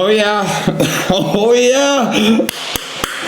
Oh yeah. Oh yeah.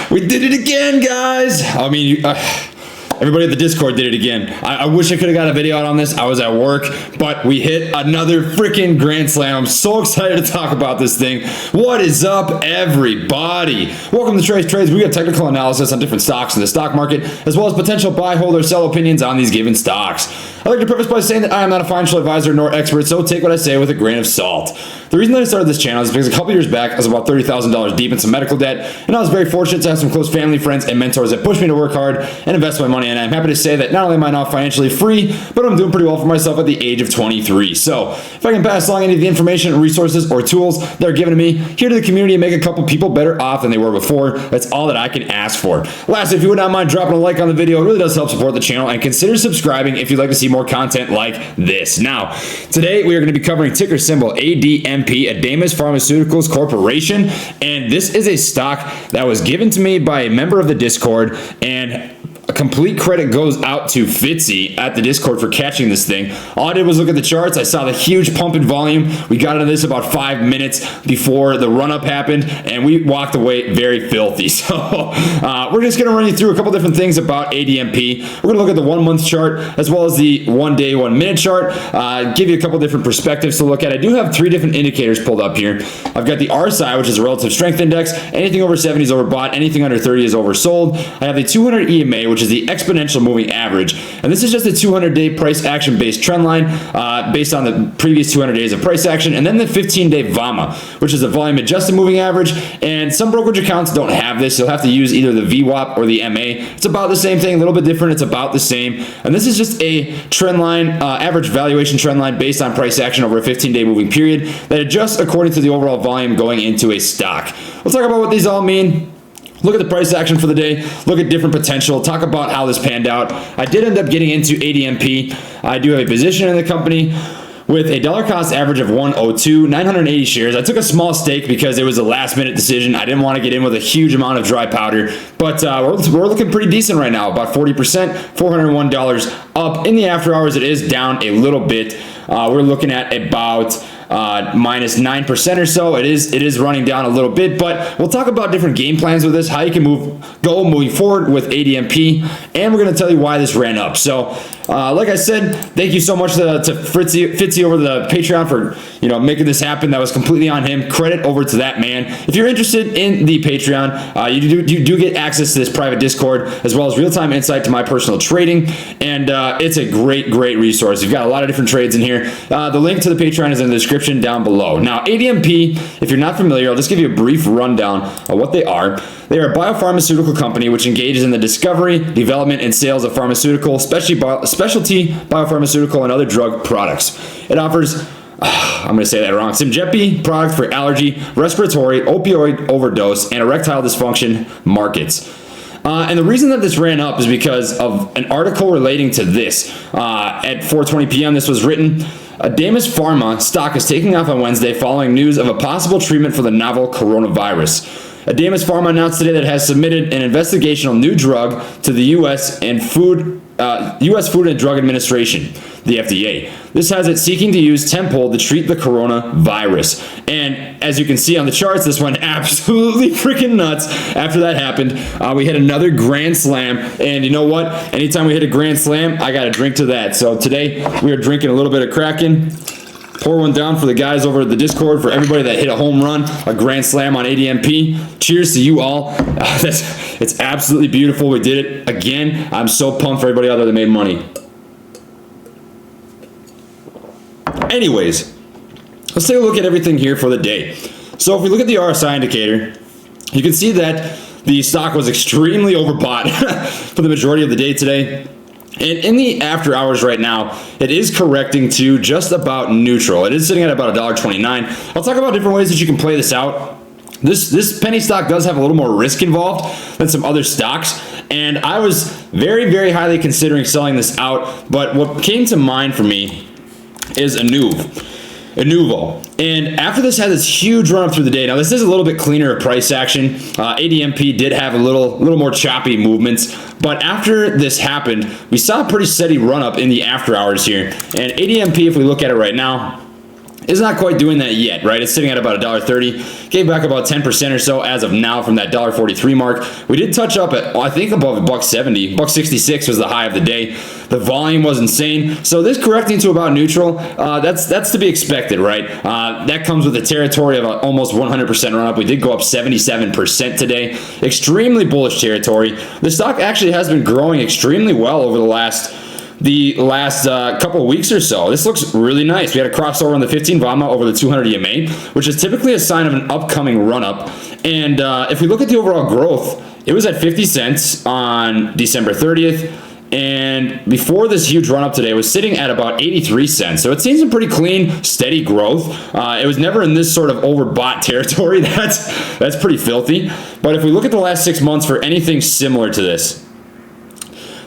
We did it again, guys. I mean, everybody at the Discord did it again. I wish I could have got a video out on this. I was at work, but we hit another freaking grand slam. I'm so excited to talk about this thing. What is up, everybody? Welcome to Trades Trades. We got technical analysis on different stocks in the stock market, as well as potential buy, hold, or sell opinions on these given stocks. I'd like to preface by saying that I am not a financial advisor nor expert, so take what I say with a grain of salt. The reason that I started this channel is because a couple years back, I was about $30,000 deep in some medical debt, and I was very fortunate to have some close family, friends, and mentors that pushed me to work hard and invest my money. And I'm happy to say that not only am I now financially free, but I'm doing pretty well for myself at the age of 23. So if I can pass along any of the information, resources, or tools that are given to me here to the community and make a couple people better off than they were before, that's all that I can ask for. Lastly, if you would not mind dropping a like on the video, it really does help support the channel, and consider subscribing if you'd like to see more content like this. Now, today we are going to be covering ticker symbol ADMP, Adamis Pharmaceuticals Corporation, and this is a stock that was given to me by a member of the Discord, and a complete credit goes out to Fitzy at the Discord for catching this thing. All I did was look at the charts. I saw the huge pump in volume. We got into this about 5 minutes before the run-up happened, and we walked away very filthy. So we're just going to run you through a couple different things about ADMP. We're going to look at the 1 month chart as well as the 1 day, 1 minute chart. Give you a couple different perspectives to look at. I do have 3 different indicators pulled up here. I've got the RSI, which is a relative strength index. Anything over 70 is overbought. Anything under 30 is oversold. I have the 200 EMA, which is the exponential moving average, and this is just a 200-day price action based trend line based on the previous 200 days of price action, and then the 15-day VAMA, which is the volume adjusted moving average. And some brokerage accounts don't have this. You'll have to use either the VWAP or the MA. It's about the same thing, a little bit different. It's about the same, and this is just a trend line, average valuation trend line based on price action over a 15-day moving period that adjusts according to the overall volume going into a stock. We'll talk about what these all mean. Look at the price action for the day, look at different potential, talk about how this panned out. I did end up getting into ADMP. I do have a position in the company with a dollar cost average of 102, 980 shares. I took a small stake because it was a last minute decision. I didn't want to get in with a huge amount of dry powder, but we're looking pretty decent right now, about 40%, $401 up. In the after hours, it is down a little bit. We're looking at about minus 9% or so. It is running down a little bit, but we'll talk about different game plans with this, how you can moving forward with ADMP, and we're going to tell you why this ran up. So like I said, thank you so much to Fitzy over the Patreon for making this happen. That was completely on him. Credit over to that man. If you're interested in the Patreon, you do get access to this private Discord as well as real-time insight to my personal trading, and it's a great resource. You've got a lot of different trades in here. The link to the Patreon is in the description down below. Now, ADMP, if you're not familiar, I'll just give you a brief rundown of what they are. They are a biopharmaceutical company which engages in the discovery, development, and sales of pharmaceutical, specialty biopharmaceutical, and other drug products. It offers, I'm going to say that wrong, Symjepi product for allergy, respiratory, opioid overdose, and erectile dysfunction markets. And the reason that this ran up is because of an article relating to this. At 4:20 p.m. this was written. Adamis Pharma stock is taking off on Wednesday following news of a possible treatment for the novel coronavirus. Adamis Pharma announced today that it has submitted an investigational new drug to the U.S. Food and Drug Administration, the FDA. This has it seeking to use Temple to treat the coronavirus. And as you can see on the charts, this went absolutely freaking nuts after that happened. We hit another grand slam, and you know what? Anytime we hit a grand slam, I got to drink to that. So today we are drinking a little bit of Kraken. Pour one down for the guys over at the Discord, for everybody that hit a home run, a grand slam on ADMP. Cheers to you all. It's absolutely beautiful. We did it again. I'm so pumped for everybody out there that made money. Anyways, let's take a look at everything here for the day. So if we look at the RSI indicator, you can see that the stock was extremely overbought for the majority of the day today. And in the after hours right now, it is correcting to just about neutral. It is sitting at about $1.29. I'll talk about different ways that you can play this out. This penny stock does have a little more risk involved than some other stocks, and I was very highly considering selling this out, but what came to mind for me is Inuvo. And after this had this huge run up through the day, now this is a little bit cleaner of price action. ADMP did have a little more choppy movements, but after this happened, we saw a pretty steady run up in the after hours here. And ADMP, if we look at it right now, is not quite doing that yet, right? It's sitting at about $1.30. Gave back about 10% or so as of now from that $1.43 mark. We did touch up at, I think, above $1.70. $1.66 was the high of the day. The volume was insane. So this correcting to about neutral, that's to be expected, right? That comes with a territory of almost 100% run up. We did go up 77% today. Extremely bullish territory. The stock actually has been growing extremely well over the last couple of weeks or so. This looks really nice. We had a crossover on the 15 VAMA over the 200 EMA, which is typically a sign of an upcoming run-up. And if we look at the overall growth, it was at 50 cents on December 30th. And before this huge run-up today, it was sitting at about 83 cents. So it seems some pretty clean, steady growth. It was never in this sort of overbought territory. That's pretty filthy. But if we look at the last 6 months for anything similar to this,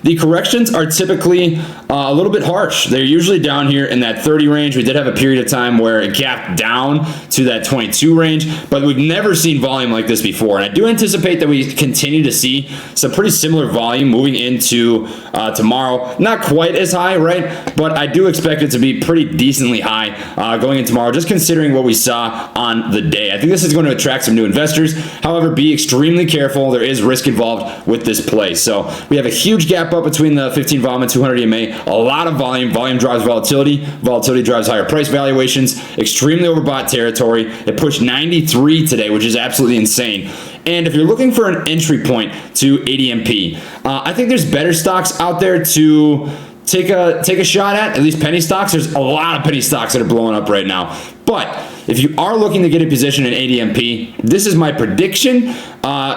the corrections are typically a little bit harsh. They're usually down here in that 30 range. We did have a period of time where it gapped down to that 22 range, but we've never seen volume like this before. And I do anticipate that we continue to see some pretty similar volume moving into tomorrow. Not quite as high, right? But I do expect it to be pretty decently high going into tomorrow, just considering what we saw on the day. I think this is going to attract some new investors. However, be extremely careful. There is risk involved with this play. So we have a huge gap up between the 15 VAMA and 200 EMA. A lot of volume. Volume drives volatility. Volatility drives higher price valuations. Extremely overbought territory. It pushed 93 today, which is absolutely insane. And if you're looking for an entry point to ADMP, I think there's better stocks out there to take a shot at least penny stocks. There's a lot of penny stocks that are blowing up right now. But if you are looking to get a position in ADMP, this is my prediction.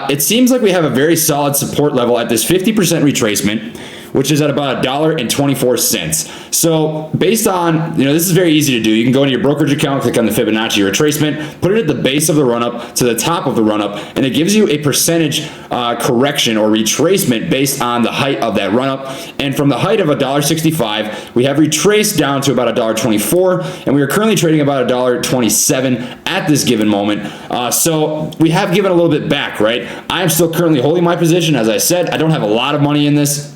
It seems like we have a very solid support level at this 50% retracement, which is at about $1.24. So based on, this is very easy to do. You can go into your brokerage account, click on the Fibonacci retracement, put it at the base of the run-up to the top of the run-up, and it gives you a percentage correction or retracement based on the height of that run-up. And from the height of $1.65, we have retraced down to about $1.24, and we are currently trading about $1.27 at this given moment. So we have given a little bit back, right? I am still currently holding my position. As I said, I don't have a lot of money in this.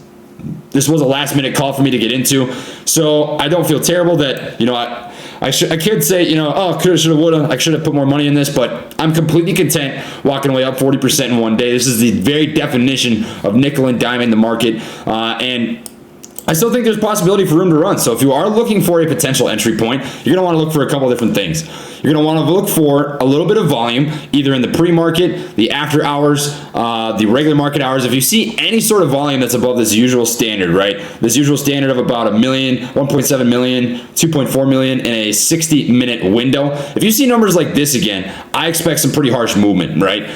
This was a last-minute call for me to get into, so I don't feel terrible that, I could say, oh, coulda, shoulda, woulda, I should have put more money in this, but I'm completely content walking away up 40% in one day. This is the very definition of nickel and diming the market, and I still think there's possibility for room to run. So if you are looking for a potential entry point, you're going to want to look for a couple different things. You're going to want to look for a little bit of volume, either in the pre-market, the after hours, the regular market hours. If you see any sort of volume that's above this usual standard, right? This usual standard of about 1 million, 1.7 million, 2.4 million in a 60-minute window. If you see numbers like this again, I expect some pretty harsh movement, right?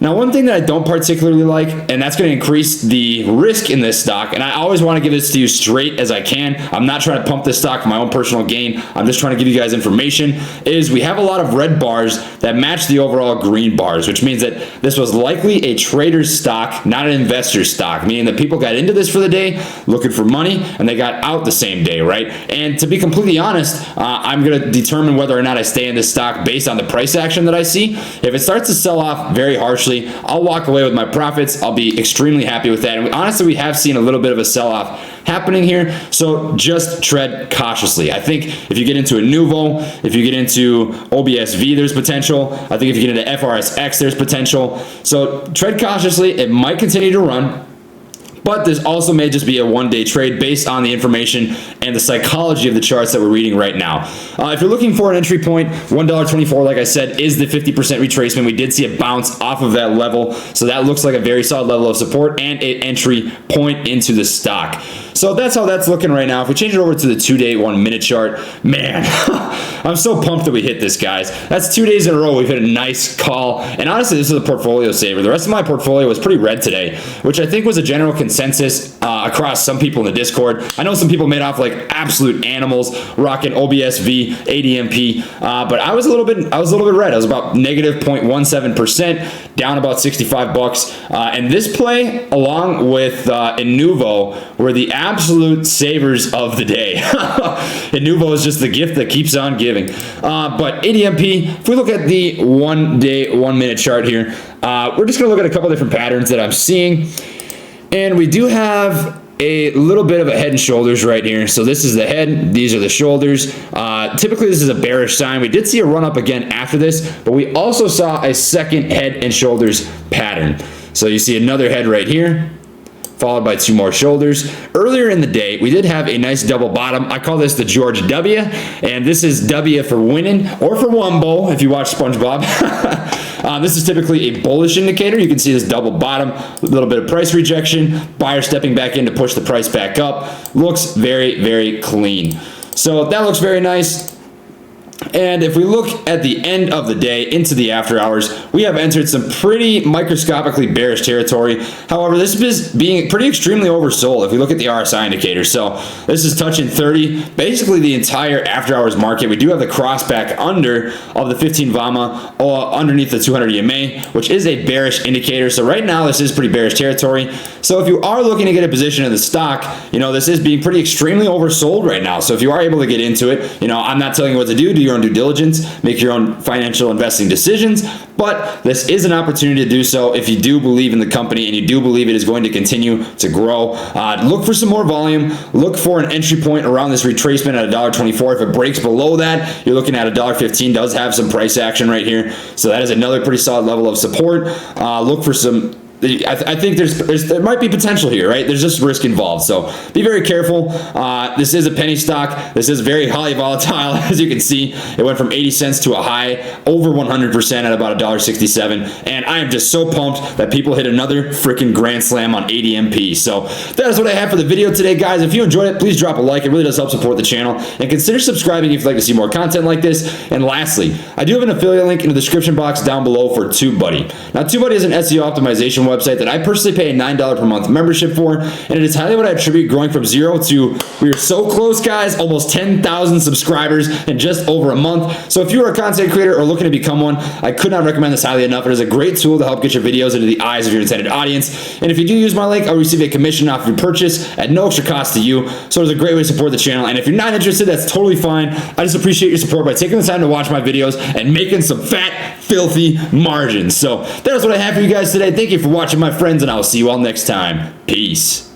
Now, one thing that I don't particularly like, and that's going to increase the risk in this stock, and I always want to give this to you straight as I can. I'm not trying to pump this stock for my own personal gain. I'm just trying to give you guys information, is we have a lot of red bars that match the overall green bars, which means that this was likely a trader's stock, not an investor's stock, meaning that people got into this for the day looking for money, and they got out the same day, right? And to be completely honest, I'm going to determine whether or not I stay in this stock based on the price action that I see. If it starts to sell off very harshly, I'll walk away with my profits. I'll be extremely happy with that. And honestly, we have seen a little bit of a sell-off happening here, so just tread cautiously. I think if you get into a Nuvo, if you get into OBSV, there's potential. I think if you get into FRSX, there's potential. So tread cautiously. It might continue to run, but this also may just be a one-day trade based on the information and the psychology of the charts that we're reading right now. If you're looking for an entry point, $1.24, like I said, is the 50% retracement. We did see a bounce off of that level, so that looks like a very solid level of support and an entry point into the stock. So that's how that's looking right now. If we change it over to the 2-day, 1-minute chart, man, I'm so pumped that we hit this, guys. That's 2 days in a row we've hit a nice call. And honestly, this is a portfolio saver. The rest of my portfolio was pretty red today, which I think was a general consensus across some people in the Discord. I know some people made off like absolute animals, rocking OBSV, ADMP, but I was a little bit red. I was about negative 0.17%, down about 65 bucks. And this play, along with Inuvo, were the absolute savers of the day. Inuvo is just the gift that keeps on giving. But ADMP, if we look at the 1-day, 1-minute chart here, we're just going to look at a couple different patterns that I'm seeing. And we do have a little bit of a head and shoulders right here. So this is the head, these are the shoulders. Typically this is a bearish sign. We did see a run up again after this, but we also saw a second head and shoulders pattern. So you see another head right here, followed by 2 more shoulders. Earlier in the day, we did have a nice double bottom. I call this the George W, and this is W for winning, or for Wumbo, if you watch SpongeBob. This is typically a bullish indicator. You can see this double bottom, a little bit of price rejection, buyer stepping back in to push the price back up. Looks very, very clean. So that looks very nice. And if we look at the end of the day into the after hours, we have entered some pretty microscopically bearish territory. However, this is being pretty extremely oversold if we look at the RSI indicator. So this is touching 30, basically the entire after hours market. We do have the cross back under of the 15 VAMA underneath the 200 EMA, which is a bearish indicator. So right now this is pretty bearish territory. So if you are looking to get a position in the stock, this is being pretty extremely oversold right now. So if you are able to get into it, I'm not telling you what to do. Do your own due diligence, make your own financial investing decisions, but this is an opportunity to do so if you do believe in the company and you do believe it is going to continue to grow. Look for some more volume, look for an entry point around this retracement at $1.24. If it breaks below that, you're looking at $1.15. Does have some price action right here, so that is another pretty solid level of support. Look for some, I think there might be potential here, right? There's just risk involved, so be very careful. This is a penny stock. This is very highly volatile. As you can see, it went from 80 cents to a high over 100% at about $1.67, and I am just so pumped that people hit another freaking grand slam on ADMP. So that is what I have for the video today, guys. If you enjoyed it, please drop a like. It really does help support the channel, and consider subscribing if you'd like to see more content like this. And lastly, I do have an affiliate link in the description box down below for Tubebuddy. Now, Tubebuddy is an SEO optimization website that I personally pay a $9 per month membership for, and it is highly what I attribute growing from 0 to, we are so close, guys, almost 10,000 subscribers in just over a month. So if you are a content creator or looking to become one, I could not recommend this highly enough. It is a great tool to help get your videos into the eyes of your intended audience, and if you do use my link, I'll receive a commission off your purchase at no extra cost to you. So it's a great way to support the channel, and if you're not interested, that's totally fine. I just appreciate your support by taking the time to watch my videos and making some fat, filthy margins. So that is what I have for you guys today. Thank you for watching, my friends, and I will see you all next time. Peace.